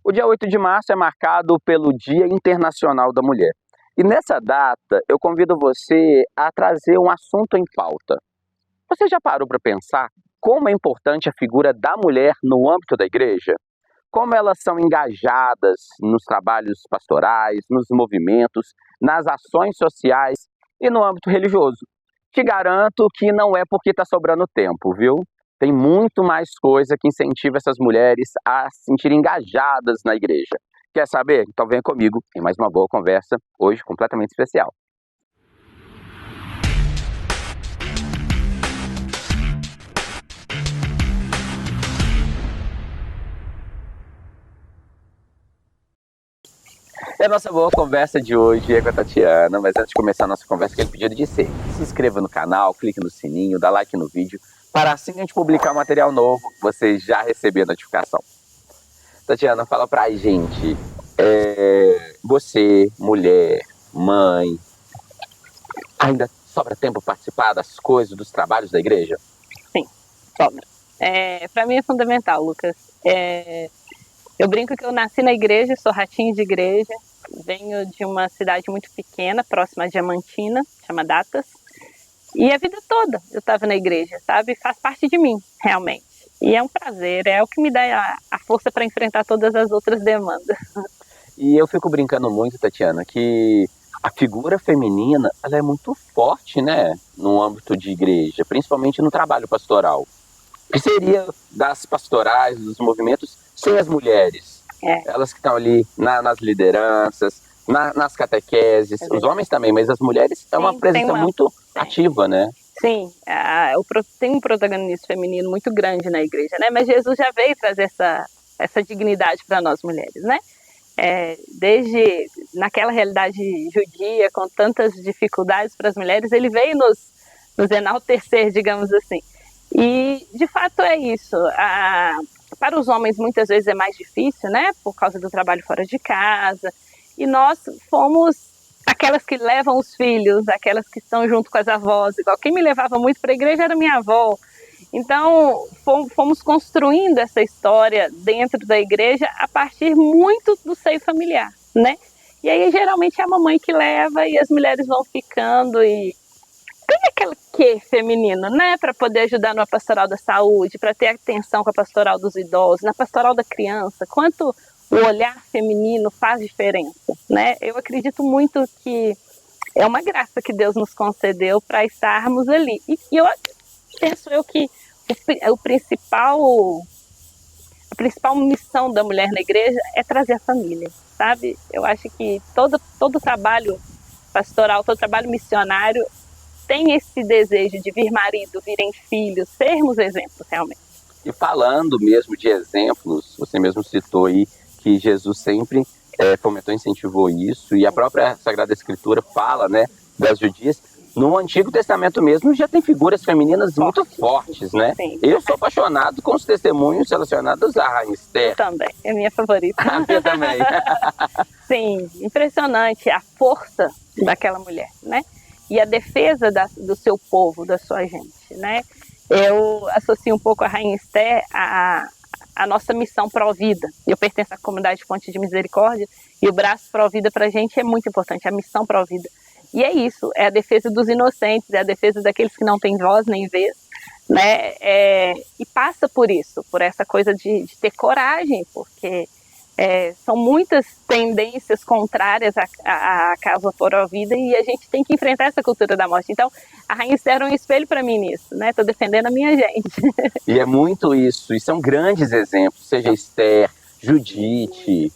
O dia 8 de março é marcado pelo Dia Internacional da Mulher. E nessa data, eu convido você a trazer um assunto em pauta. Você já parou para pensar como é importante a figura da mulher no âmbito da igreja? Como elas são engajadas nos trabalhos pastorais, nos movimentos, nas ações sociais e no âmbito religioso? Te garanto que não é porque está sobrando tempo, viu? Tem muito mais coisa que incentiva essas mulheres a se sentirem engajadas na igreja. Quer saber? Então venha comigo em mais uma boa conversa, hoje completamente especial. E a nossa boa conversa de hoje é com a Tatiana, mas antes de começar a nossa conversa, aquele pedido de ser. Se inscreva no canal, clique no sininho, dá like no vídeo, para assim que a gente publicar material novo, você já receber a notificação. Tatiana, fala pra gente, você, mulher, mãe, ainda sobra tempo para participar das coisas, dos trabalhos da igreja? Sim, sobra. Para mim é fundamental, Lucas. Eu brinco que eu nasci na igreja, sou ratinho de igreja, venho de uma cidade muito pequena, próxima a Diamantina, chama Datas, e a vida toda eu estava na igreja, sabe? Faz parte de mim, realmente. E é um prazer, é o que me dá a força para enfrentar todas as outras demandas. E eu fico brincando muito, Tatiana, que a figura feminina, ela é muito forte, né, no âmbito de igreja, principalmente no trabalho pastoral. O que seria das pastorais, dos movimentos, sem as mulheres? Elas que estão ali nas lideranças, nas catequeses, os homens também, mas as mulheres é uma presença muito ativa, né? Sim, tem um protagonismo feminino muito grande na igreja, né? Mas Jesus já veio trazer essa dignidade para nós mulheres, né? Desde naquela realidade judia, com tantas dificuldades para as mulheres, ele veio nos enaltecer, digamos assim. E, de fato, é isso. Para os homens, muitas vezes é mais difícil, né? Por causa do trabalho fora de casa. E nós fomos aquelas que levam os filhos, aquelas que estão junto com as avós. Igual quem me levava muito para a igreja era minha avó. Então, fomos construindo essa história dentro da igreja a partir muito do seio familiar, né? E aí, geralmente, é a mamãe que leva e as mulheres vão ficando e tem aquele quê feminino, né? Para poder ajudar na pastoral da saúde, para ter atenção com a pastoral dos idosos, na pastoral da criança. Quanto o olhar feminino faz diferença, né? Eu acredito muito que é uma graça que Deus nos concedeu para estarmos ali. E eu penso que a principal missão da mulher na igreja é trazer a família, sabe? Eu acho que todo trabalho pastoral, todo trabalho missionário tem esse desejo de vir marido, virem filhos, sermos exemplos realmente. E falando mesmo de exemplos, você mesmo citou aí que Jesus sempre fomentou, incentivou isso, e a própria Sagrada Escritura fala, né, das judias. No Antigo Testamento mesmo já tem figuras femininas muito fortes, né? Sim. Eu sou apaixonado com os testemunhos relacionados à Rainha Esther. Eu também, é minha favorita. Eu também. Sim, impressionante a força daquela mulher, né? E a defesa do seu povo, da sua gente, né? Eu associo um pouco a Rainha Esther a nossa missão pró-vida. Eu pertenço à comunidade Fonte de Misericórdia e o braço pró-vida para a gente é muito importante, a missão pró-vida. E é isso, é a defesa dos inocentes, é a defesa daqueles que não têm voz nem vez, né? E passa por isso, por essa coisa de ter coragem, porque são muitas tendências contrárias à causa pró-vida e a gente tem que enfrentar essa cultura da morte. Então, a Rainha Esther é um espelho para mim nisso, né? Estou defendendo a minha gente. E é muito isso, e são grandes exemplos, seja Esther, Judite,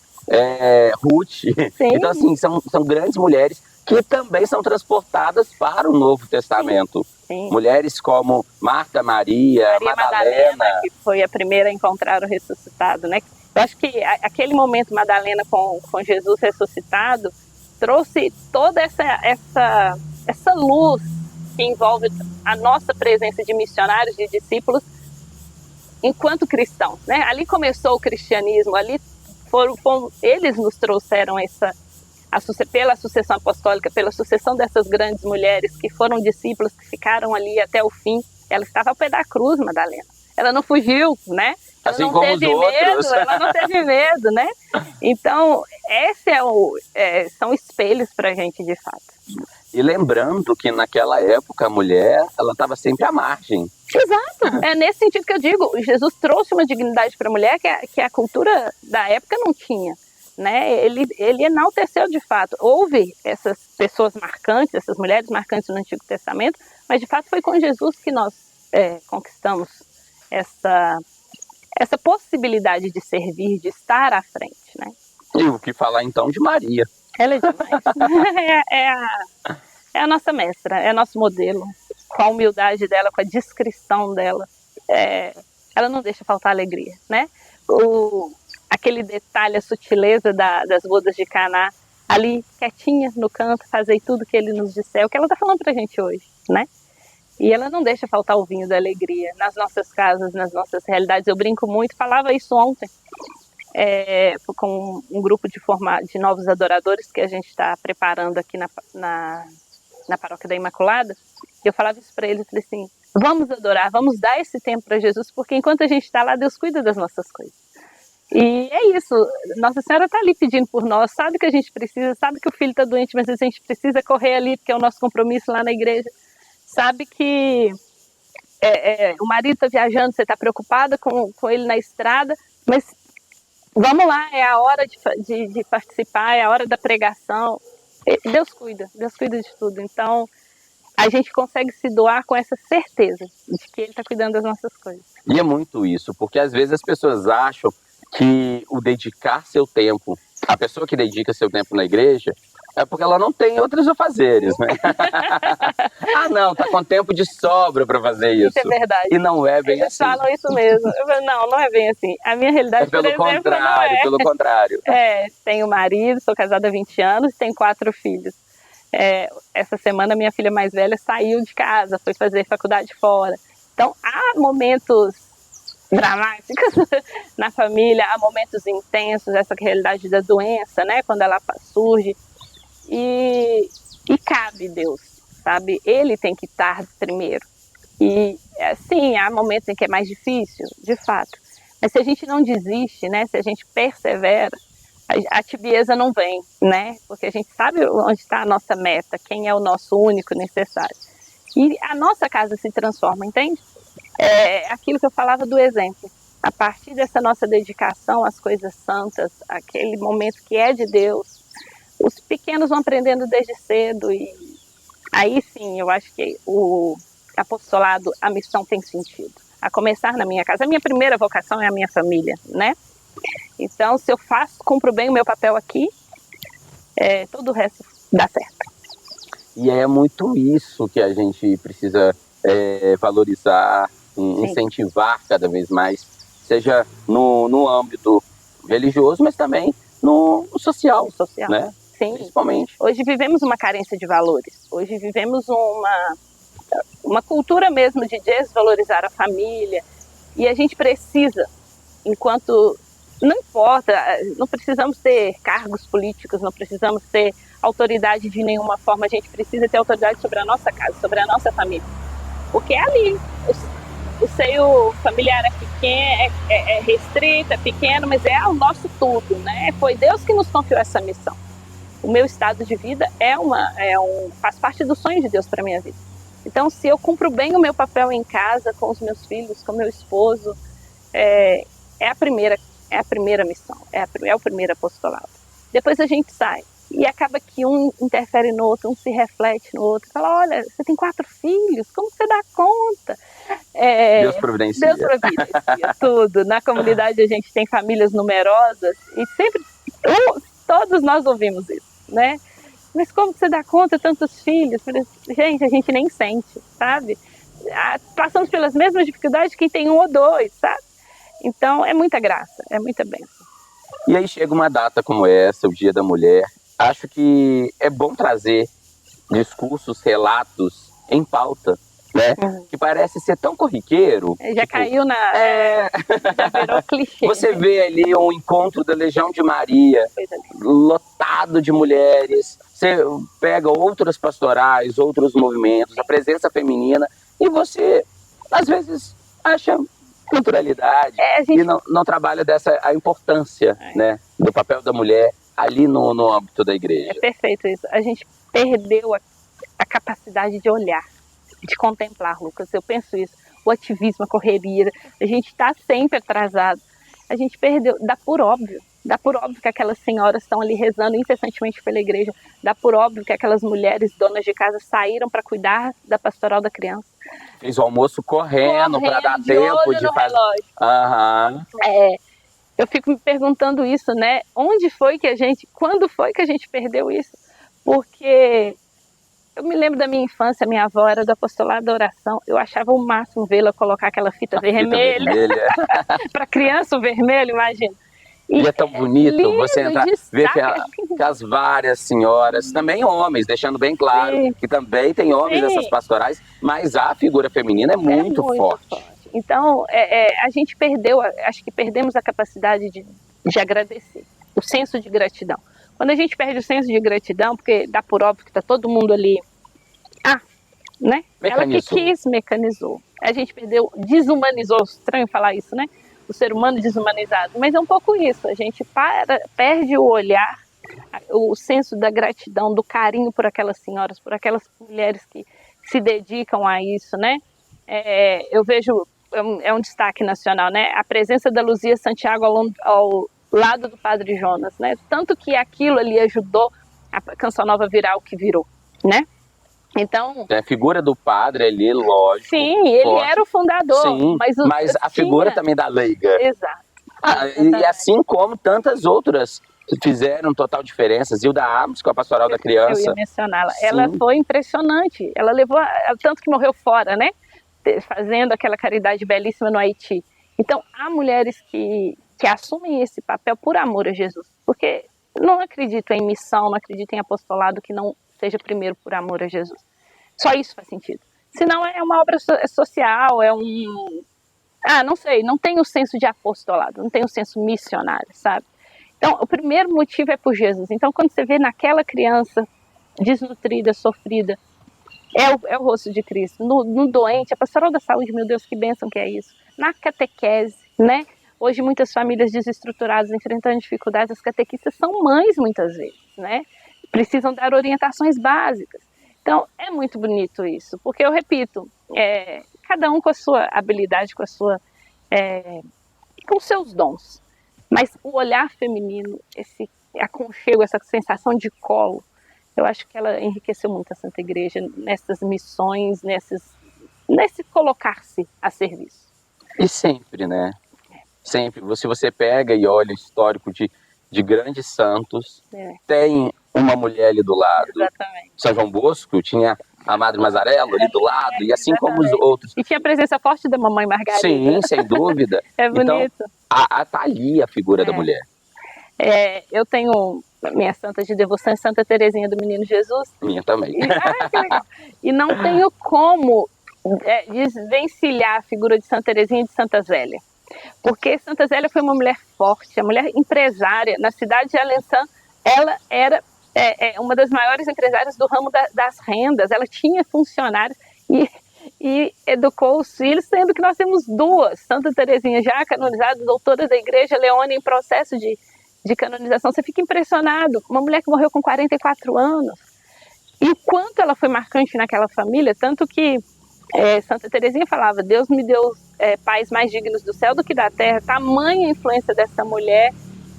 Ruth. Sim. Então, assim, são grandes mulheres que também são transportadas para o Novo Testamento. Sim. Mulheres como Marta, Maria Madalena, que foi a primeira a encontrar o ressuscitado, né? Eu acho que aquele momento Madalena com Jesus ressuscitado trouxe toda essa luz que envolve a nossa presença de missionários, de discípulos, enquanto cristãos, né? Ali começou o cristianismo, ali eles nos trouxeram pela sucessão apostólica, pela sucessão dessas grandes mulheres que foram discípulos, que ficaram ali até o fim. Ela estava ao pé da cruz, Madalena. Ela não fugiu, né? Assim como os outros. Ela não teve medo, né? Então, esse são espelhos para a gente, de fato. E lembrando que naquela época a mulher, ela estava sempre à margem. Exato, é nesse sentido que eu digo, Jesus trouxe uma dignidade para a mulher que a cultura da época não tinha, né? Ele enalteceu de fato. Houve essas pessoas marcantes, essas mulheres marcantes no Antigo Testamento, mas de fato foi com Jesus que nós conquistamos essa possibilidade de servir, de estar à frente, né? E o que falar então de Maria? Ela é demais. É a nossa mestra, é nosso modelo. Com a humildade dela, com a discrição dela. Ela não deixa faltar alegria, né? Aquele detalhe, a sutileza das bodas de Caná, ali quietinha no canto, fazer tudo que ele nos disser, é o que ela está falando pra gente hoje, né? E ela não deixa faltar o vinho da alegria nas nossas casas, nas nossas realidades. Eu brinco muito, falava isso ontem, com um grupo de novos adoradores que a gente está preparando aqui na Paróquia da Imaculada. Eu falava isso para eles, falei assim, vamos adorar, vamos dar esse tempo para Jesus, porque enquanto a gente está lá, Deus cuida das nossas coisas. E é isso, Nossa Senhora está ali pedindo por nós, sabe que a gente precisa, sabe que o filho está doente, mas a gente precisa correr ali, porque é o nosso compromisso lá na igreja. Sabe que o marido está viajando, você está preocupada com ele na estrada, mas vamos lá, é a hora de participar, é a hora da pregação. Deus cuida de tudo. Então, a gente consegue se doar com essa certeza de que Ele está cuidando das nossas coisas. E é muito isso, porque às vezes as pessoas acham que o dedicar seu tempo, a pessoa que dedica seu tempo na igreja, é porque ela não tem outros afazeres, né? Ah, não, tá com tempo de sobra para fazer isso. Isso é verdade. E não é bem Eles assim. falam isso mesmo. Eu falo, não é bem assim. A minha realidade, pelo por exemplo, contrário, não é. pelo contrário. Tenho marido, sou casada há 20 anos, tenho 4 filhos. Essa semana minha filha mais velha saiu de casa, foi fazer faculdade fora. Então, há momentos dramáticos na família, há momentos intensos, essa realidade da doença, né? Quando ela surge. E cabe Deus, sabe? Ele tem que estar primeiro. E sim, há momentos em que é mais difícil, de fato. Mas se a gente não desiste, né? Se a gente persevera, a tibieza não vem, né? Porque a gente sabe onde está a nossa meta, quem é o nosso único necessário. E a nossa casa se transforma, entende? É aquilo que eu falava do exemplo. A partir dessa nossa dedicação às coisas santas, aquele momento que é de Deus, os pequenos vão aprendendo desde cedo e aí sim, eu acho que o apostolado, a missão tem sentido. A começar na minha casa. A minha primeira vocação é a minha família, né? Então, se eu cumpro bem o meu papel aqui, todo o resto dá certo. E é muito isso que a gente precisa valorizar, incentivar cada vez mais, seja no âmbito religioso, mas também no social, né? Sim. Principalmente. Hoje vivemos uma carência de valores. Hoje vivemos uma cultura mesmo de desvalorizar a família. E a gente precisa, enquanto... Não importa, não precisamos ter cargos políticos, não precisamos ter autoridade de nenhuma forma. A gente precisa ter autoridade sobre a nossa casa, sobre a nossa família. Porque é ali. O seio familiar é pequeno, é restrito, é pequeno, mas é o nosso tudo, né? Foi Deus que nos confiou essa missão. O meu estado de vida faz parte do sonho de Deus para a minha vida. Então, se eu cumpro bem o meu papel em casa, com os meus filhos, com o meu esposo, é a primeira missão, é o primeiro apostolado. Depois a gente sai e acaba que um interfere no outro, um se reflete no outro. Fala, olha, você tem 4 filhos, como você dá conta? Deus providencia. Deus providencia tudo. Na comunidade a gente tem famílias numerosas e sempre, todos nós ouvimos isso, né? Mas como você dá conta, tantos filhos? Gente, a gente nem sente, sabe? Passamos pelas mesmas dificuldades que quem tem 1 ou 2, sabe? Então, é muita graça, é muita bênção. E aí chega uma data como essa, o Dia da Mulher. Acho que é bom trazer discursos, relatos em pauta, né? Que parece ser tão corriqueiro. Já caiu já virou clichê. Você vê ali um encontro da Legião de Maria, lotado de mulheres. Você pega outras pastorais, outros movimentos, a presença feminina, e você, às vezes, acha naturalidade, e não trabalha a importância, né, do papel da mulher ali no âmbito da igreja. É perfeito isso. A gente perdeu a capacidade de olhar, de contemplar, Lucas. Eu penso isso. O ativismo, a correria, a gente está sempre atrasado. A gente perdeu, dá por óbvio que aquelas senhoras estão ali rezando incessantemente pela igreja, dá por óbvio que aquelas mulheres donas de casa saíram para cuidar da pastoral da criança. Fez o almoço correndo para dar tempo de fazer. Eu fico me perguntando isso, né? Quando foi que a gente perdeu isso? Porque eu me lembro da minha infância, minha avó era do apostolado da oração, eu achava o máximo vê-la colocar aquela fita vermelha. Para criança, o vermelho, imagina. E é tão bonito lindo, você entrar, ver que as várias senhoras, também homens, deixando bem claro que também tem homens nessas pastorais, mas a figura feminina é muito forte. Então, a gente perdeu, acho que perdemos a capacidade de agradecer, o senso de gratidão. Quando a gente perde o senso de gratidão, porque dá por óbvio que está todo mundo ali, né? Ela que quis, mecanizou. A gente perdeu, desumanizou, estranho falar isso, né? O ser humano desumanizado, mas é um pouco isso, a gente perde o olhar, o senso da gratidão, do carinho por aquelas senhoras, por aquelas mulheres que se dedicam a isso, né? Eu vejo, é um destaque nacional, né? A presença da Luzia Santiago ao lado do Padre Jonas, né? Tanto que aquilo ali ajudou a Canção Nova virar o que virou, né? Então, a figura do padre ali, lógico. Sim, ele era o fundador. Sim, mas a figura também da leiga. Exato. E assim como tantas outras fizeram total diferença. Zilda Amos com a Pastoral da Criança. Eu ia mencioná-la. Ela foi impressionante. Ela levou, tanto que morreu fora, né? Fazendo aquela caridade belíssima no Haiti. Então, há mulheres que assumem esse papel por amor a Jesus. Porque não acredito em missão, não acredito em apostolado que não seja primeiro por amor a Jesus. Só isso faz sentido. Senão é uma obra social, não sei, não tem o senso de apostolado, não tem o senso missionário, sabe? Então, o primeiro motivo é por Jesus. Então, quando você vê naquela criança desnutrida, sofrida, é o rosto de Cristo. No doente, a pastoral da saúde, meu Deus, que bênção que é isso. Na catequese, né? Hoje, muitas famílias desestruturadas, enfrentando dificuldades, as catequistas são mães, muitas vezes, né? Precisam dar orientações básicas. Então, é muito bonito isso, porque eu repito, cada um com a sua habilidade, com os seus dons, mas o olhar feminino, esse aconchego, essa sensação de colo, eu acho que ela enriqueceu muito a Santa Igreja nessas missões, nesse colocar-se a serviço. E sempre, né? Sempre. Se você pega e olha o histórico de grandes santos, tem uma mulher ali do lado. Exatamente. São João Bosco tinha a Madre Mazarello ali do lado, e assim como os outros. E tinha a presença forte da Mamãe Margarida. Sim, sem dúvida. É bonito. Então, tá ali a figura da mulher. Eu tenho minha santa de devoção é Santa Terezinha do Menino Jesus. Minha também. Que legal. E não tenho como desvencilhar a figura de Santa Terezinha e de Santa Zélia. Porque Santa Zélia foi uma mulher forte, uma mulher empresária. Na cidade de Alençã, ela era uma das maiores empresárias do ramo das rendas. Ela tinha funcionários e educou os filhos, sendo que nós temos duas. Santa Terezinha já canonizada, doutora da Igreja, Leone em processo de canonização. Você fica impressionado. Uma mulher que morreu com 44 anos. E o quanto ela foi marcante naquela família, tanto que Santa Terezinha falava, Deus me deu pais mais dignos do céu do que da terra. Tamanha influência dessa mulher,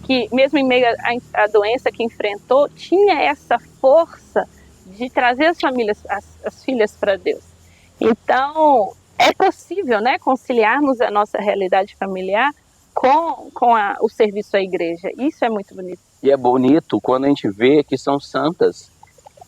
que mesmo em meio à doença que enfrentou, tinha essa força de trazer as famílias, as filhas para Deus. Então, é possível, né, conciliarmos a nossa realidade familiar com o serviço à igreja. Isso é muito bonito. E é bonito quando a gente vê que são santas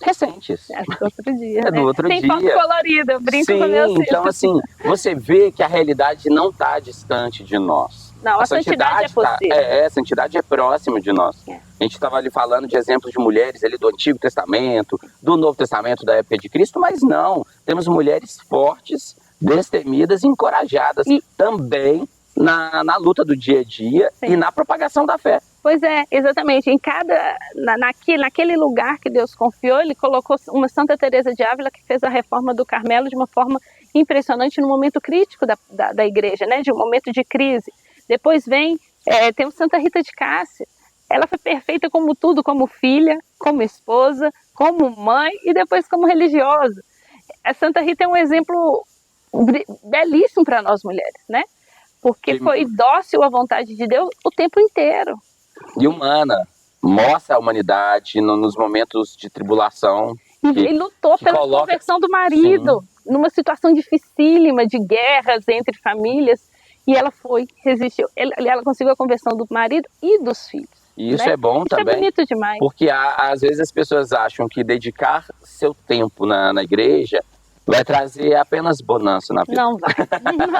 recentes. É do outro dia. É do outro dia. Tem foto colorida, eu brinco com meus filhos. Então, assim, você vê que a realidade não está distante de nós. Não, a santidade é possível. A santidade é próxima de nós. A gente estava ali falando de exemplos de mulheres ali do Antigo Testamento, do Novo Testamento da época de Cristo, mas não. Temos mulheres fortes, destemidas e encorajadas também na luta do dia a dia. Sim. E na propagação da fé. Pois é, exatamente. Naquele lugar que Deus confiou, ele colocou uma Santa Teresa de Ávila que fez a reforma do Carmelo de uma forma impressionante no momento crítico da igreja, né? De um momento de crise. Depois tem o Santa Rita de Cássia. Ela foi perfeita como tudo, como filha, como esposa, como mãe e depois como religiosa. A Santa Rita é um exemplo belíssimo para nós mulheres, né? Porque foi dócil à vontade de Deus o tempo inteiro. E humana, mostra a humanidade nos momentos de tribulação. E lutou pela conversão do marido, sim, numa situação dificílima de guerras entre famílias. E ela resistiu. Ela conseguiu a conversão do marido e dos filhos. E isso, né? É bom isso também. Isso é bonito demais. Porque às vezes as pessoas acham que dedicar seu tempo na igreja vai trazer apenas bonança na vida. Não vai,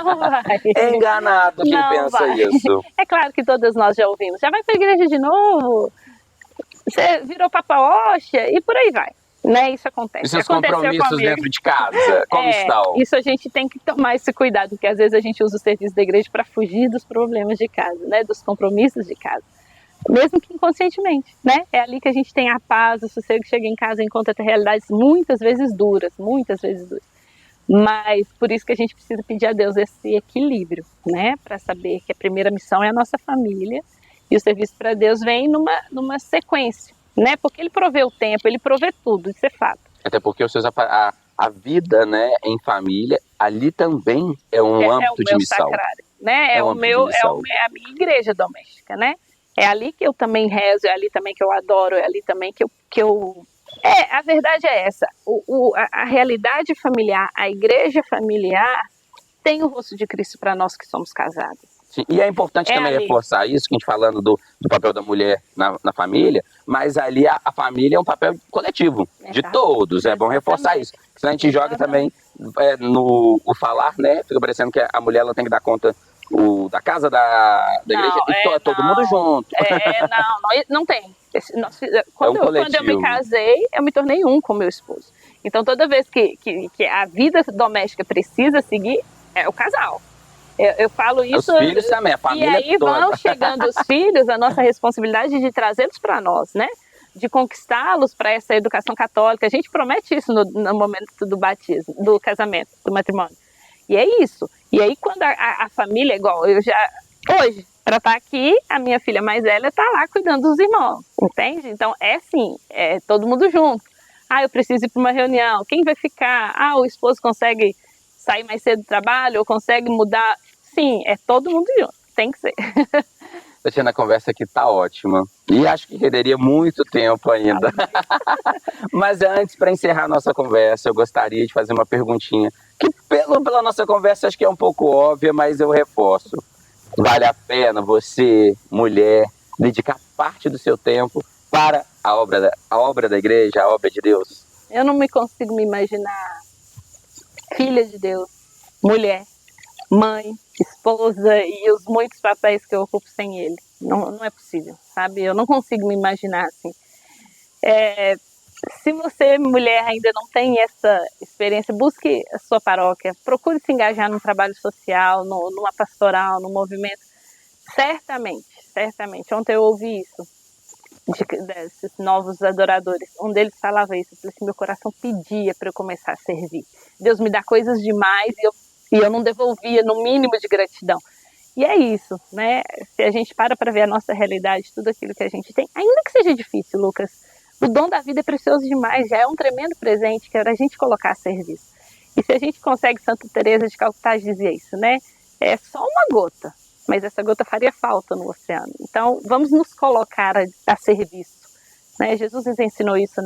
não vai. É enganado quem pensa isso. É claro que todas nós já ouvimos. Já vai para a igreja de novo, você virou papa-oxa e por aí vai. Né? Isso acontece. E seus compromissos dentro de casa, como estão? Isso a gente tem que tomar esse cuidado, porque às vezes a gente usa o serviço da igreja para fugir dos problemas de casa, né? Dos compromissos de casa. Mesmo que inconscientemente, né? É ali que a gente tem a paz, o sossego, chega em casa e encontra realidades muitas vezes duras. Mas por isso que a gente precisa pedir a Deus esse equilíbrio, né? Para saber que a primeira missão é a nossa família e o serviço para Deus vem numa sequência, né? Porque Ele provê o tempo, Ele provê tudo, isso é fato. Até porque a vida, né, em família, ali também é um âmbito de missão. Sacrário, né? É a minha igreja doméstica, né? É ali que eu também rezo, é ali também que eu adoro, é ali também que eu... a verdade é essa, a realidade familiar, a igreja familiar tem o rosto de Cristo para nós que somos casados. Sim, e é importante também reforçar isso, que a gente falando do papel da mulher na família, mas ali a família é um papel coletivo, de todos, é bom reforçar isso. Senão a gente joga também no falar, né, fica parecendo que a mulher ela tem que dar conta da casa da igreja, e todo mundo junto. Não tem. Quando eu me casei, eu me tornei com meu esposo. Então toda vez que a vida doméstica precisa seguir, é o casal. Eu falo isso. Os filhos também, a família toda. E aí vão chegando os filhos, a nossa responsabilidade é de trazê-los para nós, né? De conquistá-los para essa educação católica. A gente promete isso no momento do batismo, do casamento, do matrimônio. E é isso. E aí quando a família, igual hoje, para estar aqui, a minha filha mais velha está lá cuidando dos irmãos, entende? Então é todo mundo junto. Eu preciso ir para uma reunião, quem vai ficar? O esposo consegue sair mais cedo do trabalho ou consegue mudar? Sim, é todo mundo junto, tem que ser. Tatiana, a conversa aqui tá ótima e acho que renderia muito tempo ainda. Mas antes, para encerrar a nossa conversa, eu gostaria de fazer uma perguntinha que pela nossa conversa acho que é um pouco óbvia, mas eu reforço. Vale a pena você, mulher, dedicar parte do seu tempo para a obra da igreja, a obra de Deus? Eu não me consigo me imaginar filha de Deus, mulher, mãe, esposa e os muitos papéis que eu ocupo sem Ele. Não é possível, sabe? Eu não consigo me imaginar assim. Se você, mulher, ainda não tem essa experiência, busque a sua paróquia, procure se engajar num trabalho social, numa pastoral, num movimento. Certamente. Ontem eu ouvi isso, desses novos adoradores. Um deles falava isso, eu falei assim, meu coração pedia para eu começar a servir. Deus me dá coisas demais e eu não devolvia no mínimo de gratidão. E é isso, né? Se a gente para ver a nossa realidade, tudo aquilo que a gente tem, ainda que seja difícil, Lucas, o dom da vida é precioso demais, já é um tremendo presente que era a gente colocar a serviço. E se a gente consegue, Santa Teresa de Calcutá dizia isso, né? É só uma gota, mas essa gota faria falta no oceano. Então, vamos nos colocar a serviço. Né? Jesus nos ensinou isso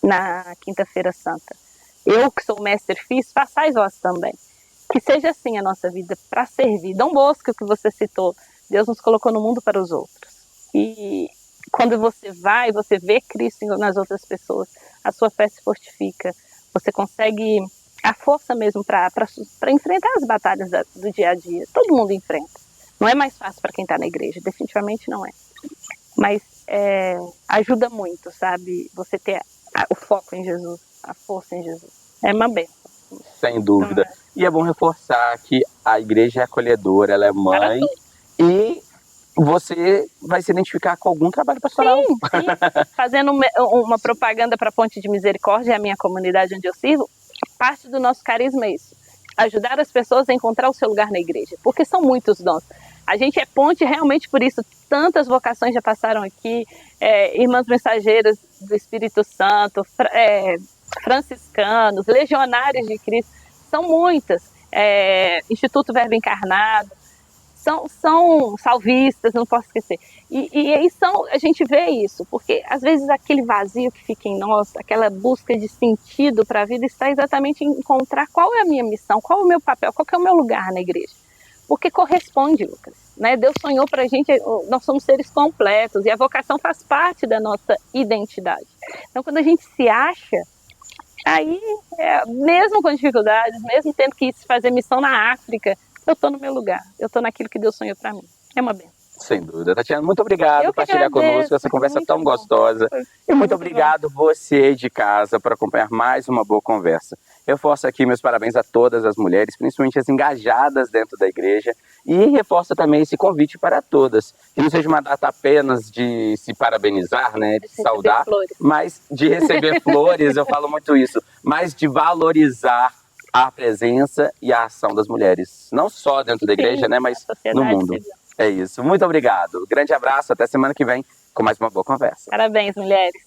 na Quinta-feira Santa. Eu, que sou mestre fiz, façais vós também. Que seja assim a nossa vida, para servir. Dom Bosco, que você citou, Deus nos colocou no mundo para os outros. E quando você vê Cristo nas outras pessoas, a sua fé se fortifica. Você consegue a força mesmo para enfrentar as batalhas do dia a dia. Todo mundo enfrenta. Não é mais fácil para quem está na igreja, definitivamente não é. Mas ajuda muito, sabe? Você ter o foco em Jesus, a força em Jesus. É uma bênção. Sem dúvida. Então, E é bom reforçar que a igreja é acolhedora, ela é Para mãe, todos. e você vai se identificar com algum trabalho pastoral. Sim. Fazendo uma propaganda para a Ponte de Misericórdia, a minha comunidade onde eu sirvo, parte do nosso carisma é isso: ajudar as pessoas a encontrar o seu lugar na igreja, porque são muitos dons. A gente é ponte realmente por isso. Tantas vocações já passaram aqui, irmãs mensageiras do Espírito Santo, franciscanos, legionários de Cristo, são muitas. Instituto Verbo Encarnado, são salvistas, não posso esquecer. E aí a gente vê isso, porque às vezes aquele vazio que fica em nós, aquela busca de sentido para a vida, está exatamente em encontrar qual é a minha missão, qual é o meu papel, qual é o meu lugar na igreja. Porque corresponde, Lucas, né? Deus sonhou para a gente, nós somos seres completos, e a vocação faz parte da nossa identidade. Então, quando a gente se acha, aí, mesmo com dificuldades, mesmo tendo que fazer missão na África, eu estou no meu lugar, eu estou naquilo que Deus sonhou para mim. É uma bênção. Sem dúvida. Tatiana, muito obrigado por partilhar conosco essa conversa tão bom. gostosa. E muito obrigado você de casa por acompanhar mais uma boa conversa. Eu reforço aqui meus parabéns a todas as mulheres, principalmente as engajadas dentro da igreja, e reforço também esse convite para todas, que não seja uma data apenas de se parabenizar, né, de saudar, mas de receber flores, eu falo muito isso, mas de valorizar a presença e a ação das mulheres, não só dentro da igreja, né, mas no mundo. É isso. Muito obrigado. Grande abraço. Até semana que vem com mais uma boa conversa. Parabéns, mulheres.